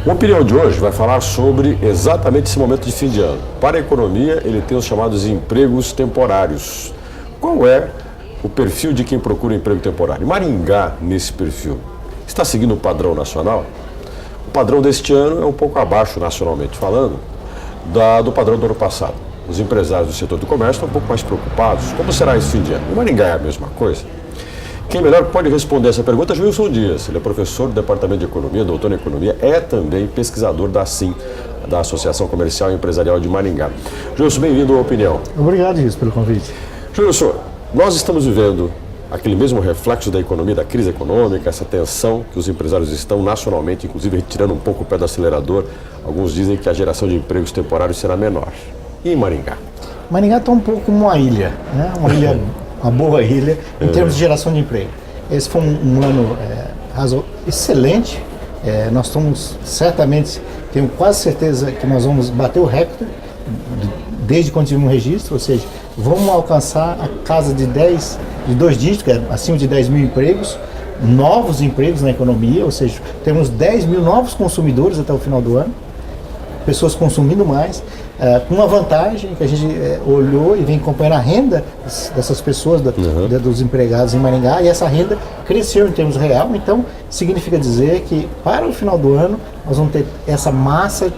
O Opinião de hoje vai falar sobre exatamente esse momento de fim de ano. Para a economia, ele tem os chamados empregos temporários. Qual é o perfil de quem procura emprego temporário? Maringá, nesse perfil, está seguindo o padrão nacional? O padrão deste ano é um pouco abaixo, nacionalmente falando, do padrão do ano passado. Os empresários do setor do comércio estão um pouco mais preocupados. Como será esse fim de ano? O Maringá é a mesma coisa? Quem melhor pode responder essa pergunta é Wilson Dias. Ele é professor do Departamento de Economia, doutor em Economia, é também pesquisador da ASIM, da Associação Comercial e Empresarial de Maringá. Wilson, bem-vindo à Opinião. Obrigado, Gilson, pelo convite. Wilson, nós estamos vivendo aquele mesmo reflexo da economia, da crise econômica, essa tensão que os empresários estão nacionalmente, inclusive retirando um pouco o pé do acelerador. Alguns dizem que a geração de empregos temporários será menor. E em Maringá? Maringá está um pouco como uma ilha, né? Uma boa ilha em termos de geração de emprego. Esse foi um ano excelente. Nós estamos certamente, tenho quase certeza que nós vamos bater o recorde desde quando tivemos um registro, ou seja, vamos alcançar a casa de 2 dígitos, que é acima de 10 mil empregos, novos empregos na economia, ou seja, temos 10 mil novos consumidores até o final do ano, pessoas consumindo mais, com uma vantagem que a gente olhou e vem acompanhando a renda dessas pessoas, dos empregados em Maringá, e essa renda cresceu em termos real. Então significa dizer que para o final do ano nós vamos ter essa massa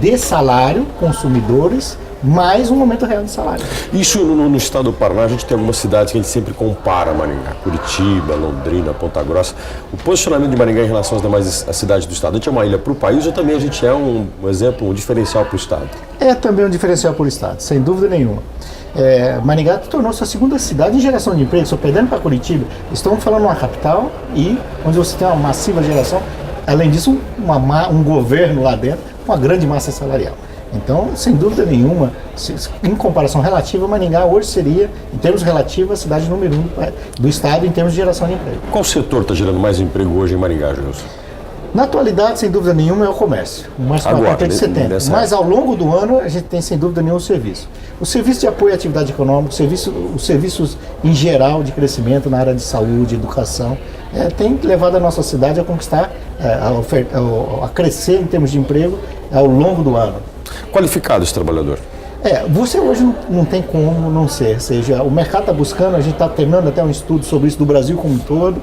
de salário, consumidores, mais um aumento real de salário. Isso no estado do Paraná, a gente tem algumas cidades que a gente sempre compara Maringá, Curitiba, Londrina, Ponta Grossa. O posicionamento de Maringá em relação às demais cidades do estado, a gente é uma ilha para o país ou também a gente é um exemplo, um diferencial para o estado? É também um diferencial para o estado, sem dúvida nenhuma. Maringá tornou-se a segunda cidade em geração de emprego, só perdendo para Curitiba. Estamos falando de uma capital e onde você tem uma massiva geração, além disso um governo lá dentro, uma grande massa salarial. Então, sem dúvida nenhuma, em comparação relativa, Maringá hoje seria, em termos relativos, a cidade número 1 do estado em termos de geração de emprego. Qual setor está gerando mais emprego hoje em Maringá, Gilson? Na atualidade, sem dúvida nenhuma, é o comércio. O mais importante de setembro. Mas ao longo do ano, a gente tem, sem dúvida nenhuma, o serviço. O serviço de apoio à atividade econômica, os serviços em geral de crescimento na área de saúde, educação, tem levado a nossa cidade a conquistar, a crescer em termos de emprego ao longo do ano. Qualificado esse trabalhador? Você hoje não tem como não ser, ou seja, o mercado está buscando, a gente está terminando até um estudo sobre isso do Brasil como um todo,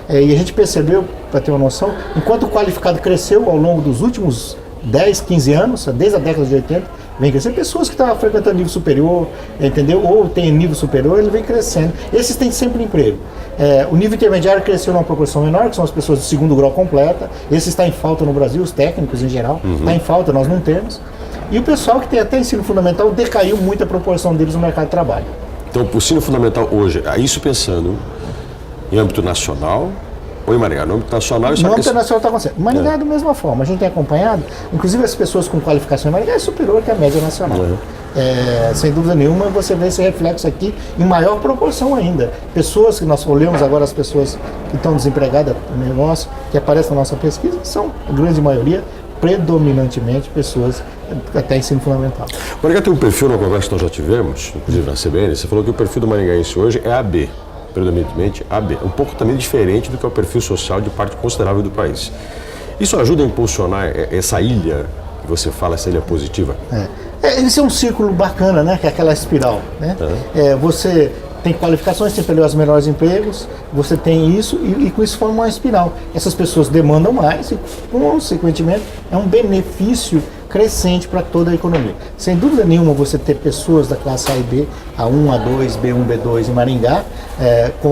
e a gente percebeu, para ter uma noção, enquanto o qualificado cresceu ao longo dos últimos 10, 15 anos, desde a década de 80, vem crescendo, pessoas que estavam frequentando nível superior, entendeu? Ou tem nível superior, ele vem crescendo. Esses têm sempre emprego. O nível intermediário cresceu numa proporção menor, que são as pessoas de segundo grau completa, esse está em falta no Brasil, os técnicos em geral, está em falta, nós não temos. E o pessoal que tem até ensino fundamental decaiu muito a proporção deles no mercado de trabalho. Então, o ensino fundamental hoje, isso pensando em âmbito nacional ou em Maringá? No âmbito nacional, no âmbito nacional está acontecendo. Maringá é da mesma forma, a gente tem acompanhado, inclusive as pessoas com qualificação em Maringá é superior que a média nacional. Sem dúvida nenhuma, você vê esse reflexo aqui em maior proporção ainda. Pessoas que nós olhamos agora, as pessoas que estão desempregadas no negócio, que aparecem na nossa pesquisa, são a grande maioria, predominantemente pessoas até ensino fundamental. O Maringá tem um perfil na conversa que nós já tivemos, inclusive na CBN, você falou que o perfil do maringaense hoje é AB, predominantemente AB, um pouco também diferente do que é o perfil social de parte considerável do país. Isso ajuda a impulsionar essa ilha, que você fala, essa ilha positiva? Esse é um círculo bacana, né? Que é aquela espiral, né? Você tem qualificações, tem os melhores empregos, você tem isso e com isso forma uma espiral. Essas pessoas demandam mais e, consequentemente, é um benefício crescente para toda a economia. Sem dúvida nenhuma, você ter pessoas da classe A e B, A1, A2, B1, B2 em Maringá,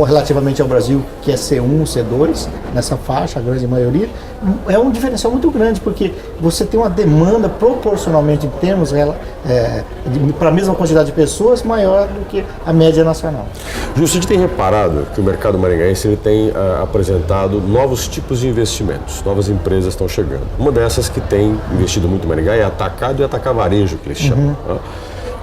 relativamente ao Brasil, que é C1, C2, nessa faixa, a grande maioria, é um diferencial muito grande, porque você tem uma demanda proporcionalmente em termos para a mesma quantidade de pessoas maior do que a média nacional. Justo, a gente tem reparado que o mercado maringaense ele tem apresentado novos tipos de investimentos, novas empresas estão chegando. Uma dessas que tem investido muito em Maringá é Atacado e Atacavarejo, que eles chamam,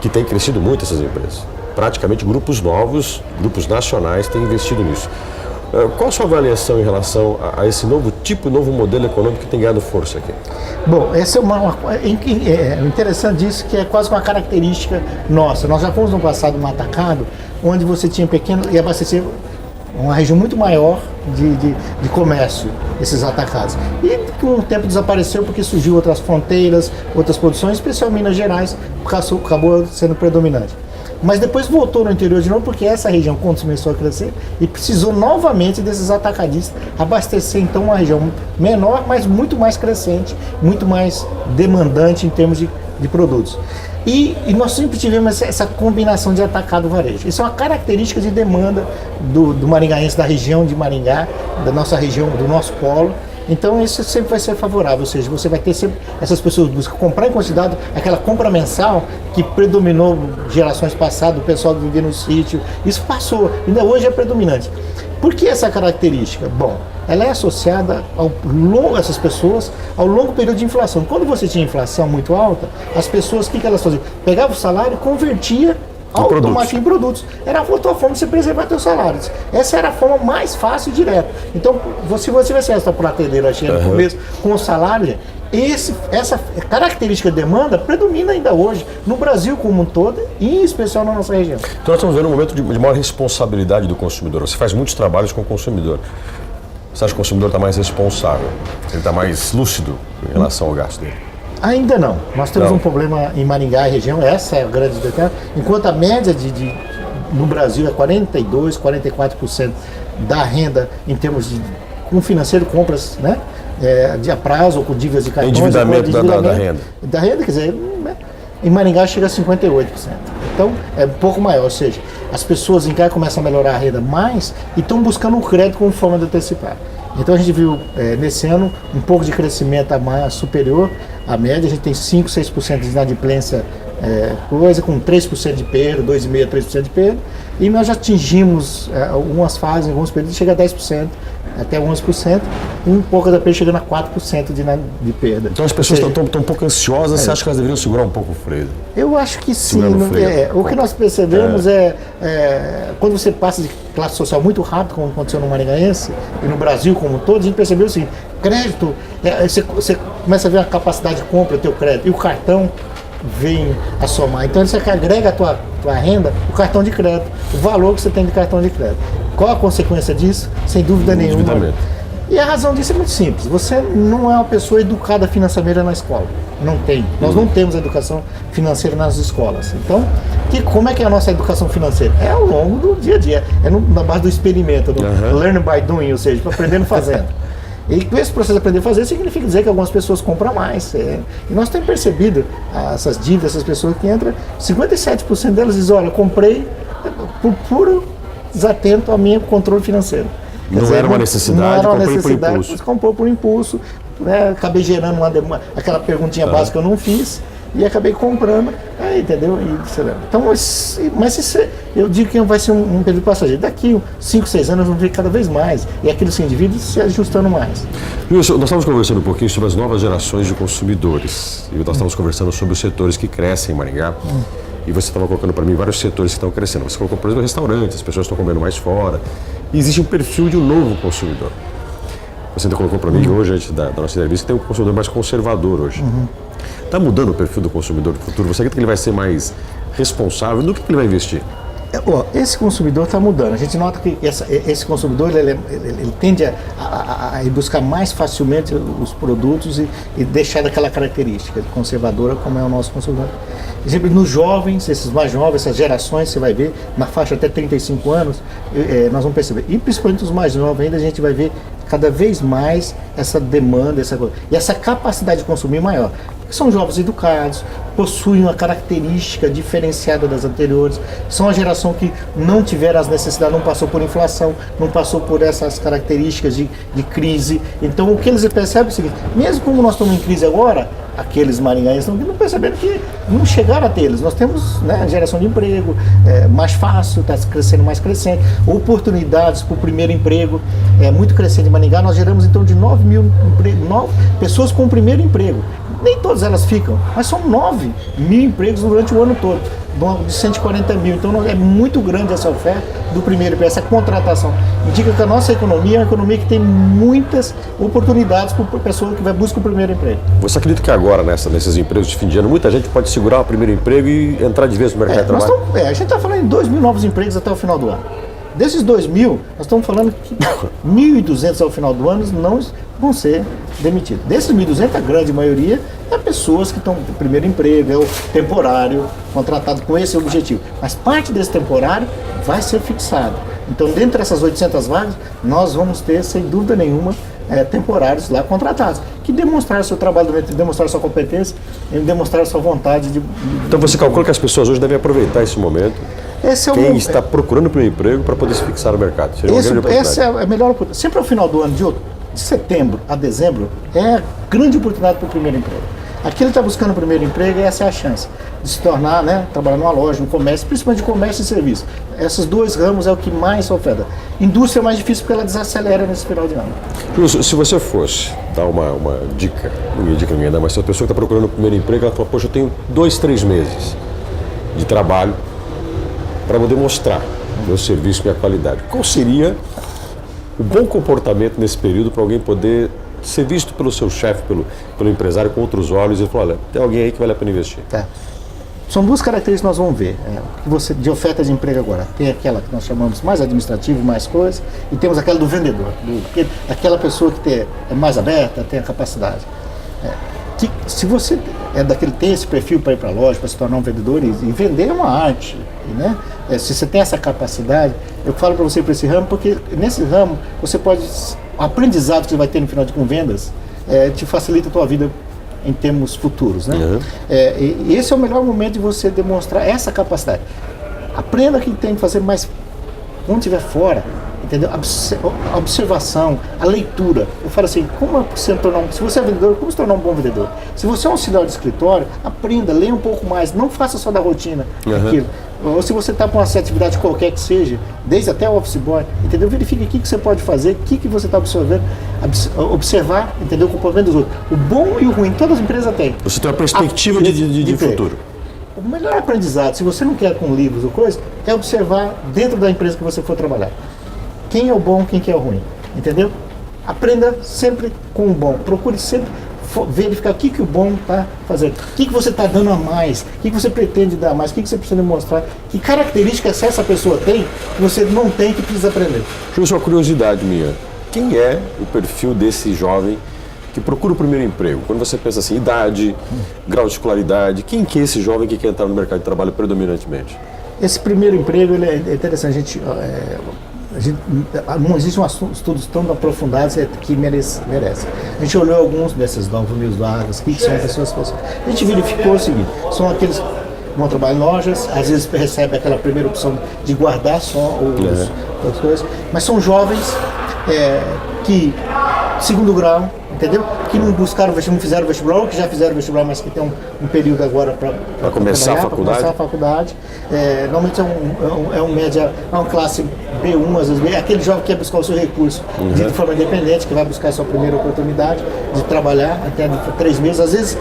que tem crescido muito essas empresas. Praticamente grupos novos, grupos nacionais têm investido nisso. Qual a sua avaliação em relação a esse novo tipo, novo modelo econômico que tem ganhado força aqui? Bom, essa é interessante disso, que é quase uma característica nossa. Nós já fomos no passado um atacado, onde você tinha pequeno e abastecer uma região muito maior de comércio, esses atacados. E com o tempo desapareceu porque surgiu outras fronteiras, outras produções, especialmente Minas Gerais, acabou sendo predominante. Mas depois voltou no interior de novo, porque essa região começou a crescer e precisou novamente desses atacadistas abastecer então uma região menor, mas muito mais crescente, muito mais demandante em termos de produtos. E nós sempre tivemos essa combinação de atacado varejo. Isso é uma característica de demanda do maringaense, da região de Maringá, da nossa região, do nosso polo. Então isso sempre vai ser favorável, ou seja, você vai ter sempre essas pessoas que buscam comprar em quantidade, aquela compra mensal que predominou gerações passadas, o pessoal que vivia no sítio, isso passou, ainda hoje é predominante. Por que essa característica? Bom, ela é associada essas pessoas ao longo período de inflação. Quando você tinha inflação muito alta, as pessoas, o que elas faziam? Pegavam o salário e convertia automaticamente em produtos. Era a outra forma de você preservar seus salários. Essa era a forma mais fácil e direta. Então, se você tivesse essa prateleira cheia no começo, com o salário, essa característica de demanda predomina ainda hoje, no Brasil como um todo, e em especial na nossa região. Então nós estamos vendo um momento de maior responsabilidade do consumidor. Você faz muitos trabalhos com o consumidor. Você acha que o consumidor está mais responsável? Ele está mais lúcido em relação ao gasto dele? Ainda não. Nós temos um problema em Maringá e região, essa é a grande diferença. Enquanto a média no Brasil é 42%, 44% da renda em termos de com financeiro, compras, né? De a prazo ou com dívidas de cartões. Endividamento da renda. Da renda, quer dizer, em Maringá chega a 58%. Então, é um pouco maior, ou seja, as pessoas em cá começam a melhorar a renda mais e estão buscando um crédito como forma de antecipar. Então a gente viu nesse ano um pouco de crescimento superior à média, a gente tem 5, 6% de inadimplência, com 3% de perda, 2,5%, 3% de perda, e nós já atingimos algumas fases, alguns períodos, chega a 10%, até 11%, e um pouco da perda chegando a 4% de perda. Então as pessoas estão um pouco ansiosas, você acha que elas deveriam segurar um pouco o freio? Eu acho que sim. O que nós percebemos quando você passa de classe social muito rápido, como aconteceu no Maringaense e no Brasil como um todo, a gente percebeu assim, crédito, você começa a ver a capacidade de compra do teu crédito, e o cartão vem a somar. Então você agrega a tua renda, o cartão de crédito, o valor que você tem de cartão de crédito. Qual a consequência disso? Sem dúvida nenhuma. E a razão disso é muito simples. Você não é uma pessoa educada financeira na escola. Não tem. Nós não temos educação financeira nas escolas. Então, como é que é a nossa educação financeira? É ao longo do dia a dia. É na base do experimento, do learn by doing, ou seja, aprendendo fazendo. E com esse processo de aprender a fazer, significa dizer que algumas pessoas compram mais. E nós temos percebido essas dívidas, essas pessoas que entram, 57% delas dizem, olha, eu comprei por puro desatento ao meu controle financeiro. Não era uma necessidade, comprei por impulso. Você comprou por impulso, acabei gerando aquela perguntinha básica que eu não fiz, e acabei comprando, entendeu? Então, mas isso, eu digo que vai ser um período passageiro. Daqui 5, 6 anos vamos ver cada vez mais, e aqueles indivíduos se ajustando mais. Nós estávamos conversando um pouquinho sobre as novas gerações de consumidores, e nós estávamos conversando sobre os setores que crescem em Maringá, e você estava colocando para mim vários setores que estão crescendo. Você colocou, por exemplo, restaurantes, as pessoas estão comendo mais fora, e existe um perfil de um novo consumidor. Você ainda colocou para mim hoje, antes da nossa entrevista, que tem um consumidor mais conservador hoje. Está mudando o perfil do consumidor do futuro? Você acredita que ele vai ser mais responsável? No que ele vai investir? Esse consumidor está mudando. A gente nota que esse consumidor ele tende a ir buscar mais facilmente os produtos e deixar daquela característica conservadora como é o nosso consumidor. Por exemplo, nos jovens, esses mais jovens, essas gerações, você vai ver, na faixa até 35 anos, nós vamos perceber. E principalmente os mais jovens ainda, a gente vai ver cada vez mais essa demanda, e essa capacidade de consumir maior. Porque são jovens educados, possuem uma característica diferenciada das anteriores, são a geração que não tiveram as necessidades, não passou por inflação, não passou por essas características de crise. Então o que eles percebem é o seguinte, mesmo como nós estamos em crise agora, aqueles maringaenses não perceberam que não chegaram a tê-los. Nós temos geração de emprego mais fácil, está crescendo mais crescente, oportunidades para o primeiro emprego muito crescente em Maringá. Nós geramos em torno de 9 mil pessoas com o primeiro emprego. Nem todas elas ficam, mas são 9 mil empregos durante o ano todo, de 140 mil. Então é muito grande essa oferta do primeiro emprego, essa contratação. Indica que a nossa economia é uma economia que tem muitas oportunidades para a pessoa que vai buscar o primeiro emprego. Você acredita que agora, nesses empregos de fim de ano, muita gente pode segurar o primeiro emprego e entrar de vez no mercado de trabalho? A gente está falando em 2 mil novos empregos até o final do ano. Desses 2.000, nós estamos falando que 1.200 ao final do ano não vão ser demitidos. Desses 1.200, a grande maioria é pessoas que estão no primeiro emprego, é o temporário, contratado com esse objetivo. Mas parte desse temporário vai ser fixado. Então, dentre essas 800 vagas, nós vamos ter, sem dúvida nenhuma, temporários lá contratados, que demonstraram seu trabalho, demonstraram sua competência, demonstraram sua vontade de... Então você calcula que as pessoas hoje devem aproveitar esse momento, quem está procurando o primeiro emprego, para poder se fixar no mercado. Seria uma grande oportunidade. Essa é a melhor oportunidade. Sempre ao final do ano, de setembro a dezembro, é a grande oportunidade para o primeiro emprego. Aqui ele está buscando o primeiro emprego e essa é a chance de se tornar, trabalhar numa loja, no comércio, principalmente de comércio e serviço. Esses dois ramos é o que mais oferta. Indústria é mais difícil porque ela desacelera nesse final de ano. Justo, se você fosse dar uma dica, ninguém dá, mas se a pessoa está procurando o primeiro emprego, ela fala, poxa, eu tenho 2, 3 meses de trabalho para poder mostrar meu serviço, minha qualidade. Qual seria o bom comportamento nesse período para alguém poder ser visto pelo seu chefe, pelo empresário com outros olhos e falar, olha, tem alguém aí que vale a pena investir? Tá. São duas características que nós vamos ver. De oferta de emprego agora. Tem aquela que nós chamamos mais administrativo, mais coisa, e temos aquela do vendedor, aquela pessoa que é mais aberta, tem a capacidade. Se você tem esse perfil para ir para a loja, para se tornar um vendedor, e vender é uma arte, né? Se você tem essa capacidade, eu falo para você para esse ramo, porque nesse ramo você pode, o aprendizado que você vai ter no final com vendas, te facilita a tua vida em termos futuros, né? Uhum. E esse é o melhor momento de você demonstrar essa capacidade. Aprenda o que tem que fazer, mas quando estiver fora, entendeu? A observação, a leitura. Eu falo assim, se você é vendedor, como se tornar um bom vendedor? Se você é um auxiliar de escritório, aprenda, leia um pouco mais, não faça só da rotina aquilo. Ou se você está com uma atividade qualquer que seja, desde até o office boy, entendeu? Verifique o que você pode fazer, o que você está observando, observar, entendeu? O comportamento dos outros. O bom e o ruim, todas as empresas têm. Você tem uma perspectiva de futuro. O melhor aprendizado, se você não quer com livros ou coisa, é observar dentro da empresa que você for trabalhar. Quem é o bom, quem que é o ruim, entendeu? Aprenda sempre com o bom, procure sempre verificar o que o bom está fazendo, o que você está dando a mais, o que você pretende dar a mais, o que você precisa demonstrar, que características essa pessoa tem que você não tem, que precisa aprender. Justo, uma curiosidade minha, quem é o perfil desse jovem que procura o primeiro emprego? Quando você pensa assim, idade, grau de escolaridade, quem que é esse jovem que quer entrar no mercado de trabalho predominantemente? Esse primeiro emprego ele é interessante, não existem estudos tão aprofundados que merece. A gente olhou alguns desses 9.000 vagas, que são pessoas. A gente verificou o seguinte, são aqueles que vão trabalhar em lojas, às vezes recebem aquela primeira opção de guardar só as coisas, mas são jovens que, segundo grau, entendeu? Que não buscaram o vestibular, não fizeram o vestibular, ou que já fizeram o vestibular, mas que tem um período agora para começar a faculdade. Normalmente é um média, é uma classe B1, às vezes, aquele jovem que quer buscar o seu recurso de forma independente, que vai buscar a sua primeira oportunidade de trabalhar até 3 meses. Às vezes,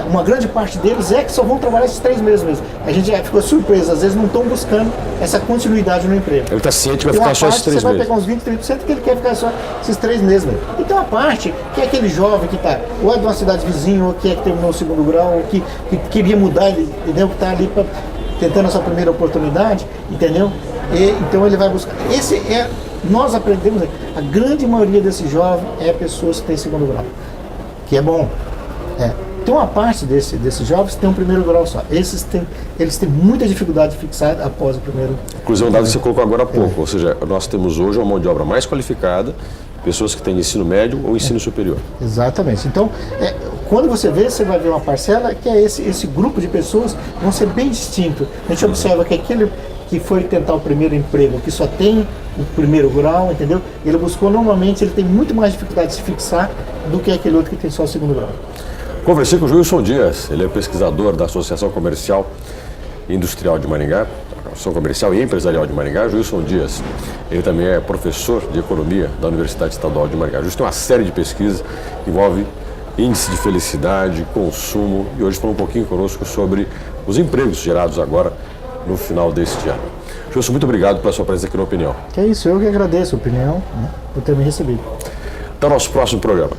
uma grande parte deles que só vão trabalhar esses 3 meses mesmo. A gente já ficou surpreso, às vezes não estão buscando essa continuidade no emprego. Ele está ciente que vai ficar só esses 3 meses. Você vai pegar uns 20, 30% que ele quer ficar só esses 3 meses mesmo. Então a parte que é aquele jovem que está ou é de uma cidade vizinha, ou que terminou o segundo grau, ou que queria mudar, entendeu? Que está ali tentando a sua primeira oportunidade, entendeu? Então ele vai buscar. Nós aprendemos, a grande maioria desses jovens é pessoas que têm segundo grau, que é bom. Tem uma parte desses jovens que tem um primeiro grau só. Eles têm muita dificuldade de fixar após o primeiro. Inclusive, um dado que você colocou agora há pouco, ou seja, nós temos hoje uma mão de obra mais qualificada, pessoas que têm ensino médio ou ensino superior. Exatamente. Então, quando você vai ver uma parcela que é esse grupo de pessoas vão ser bem distinto. A gente observa que aquele que foi tentar o primeiro emprego, que só tem o primeiro grau, entendeu? Ele buscou, normalmente, ele tem muito mais dificuldade de se fixar do que aquele outro que tem só o segundo grau. Conversei com o Wilson Dias, ele é pesquisador da Associação Comercial e Industrial de Maringá, Associação Comercial e Empresarial de Maringá. Wilson Dias, ele também é professor de Economia da Universidade Estadual de Maringá. Wilson tem uma série de pesquisas que envolve índice de felicidade, consumo, e hoje falou um pouquinho conosco sobre os empregos gerados agora no final deste ano. Wilson, muito obrigado pela sua presença aqui no Opinião. Que é isso, eu que agradeço a opinião, por ter me recebido. Até o nosso próximo programa.